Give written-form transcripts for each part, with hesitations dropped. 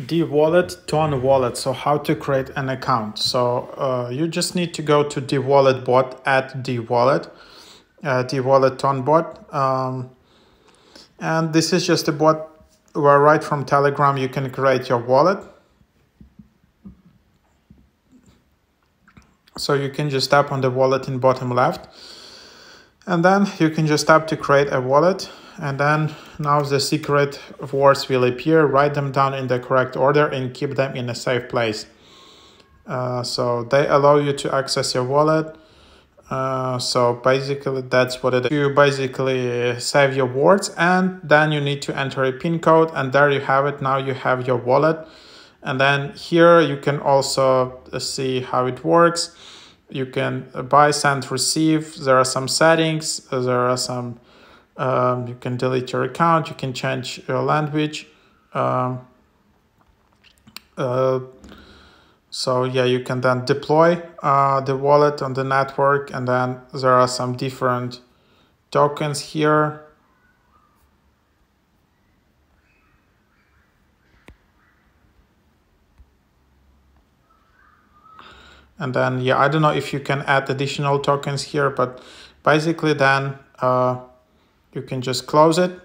DeWallet ton wallet. So how to create an account. So you just need to go to DeWallet bot at DeWallet, DeWallet ton bot. And this is just a bot where right from Telegram you can create your wallet. So you can just tap on the wallet in bottom left. And then you can just tap to create a wallet. And then now the secret words will appear. Write them down in the correct order and keep them in a safe place. So they allow you to access your wallet. So basically that's what it is. You basically save your words and then you need to enter a PIN code, and there you have it. Now you have your wallet. And then here you can also see how it works. You can buy, send, receive. There are some settings. There are some, you can delete your account. You can change your language. So yeah, you can then deploy the wallet on the network. And then there are some different tokens here. And then, yeah, I don't know if you can add additional tokens here, but basically then you can just close it.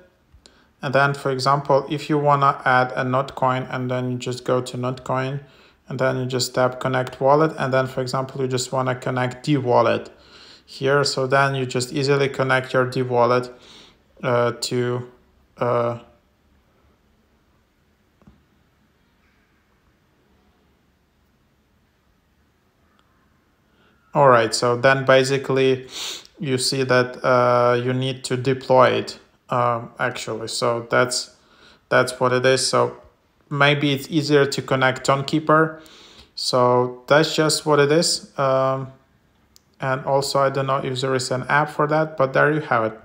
And then, for example, if you want to add a Notcoin, and then you just go to Notcoin, and then you just tap connect wallet. And then, for example, you just want to connect DeWallet here. So then you just easily connect your DeWallet to all right, so then basically you see that you need to deploy it actually. So that's what it is. So maybe it's easier to connect Tonekeeper. So that's just what it is. And also, I don't know if there is an app for that, but there you have it.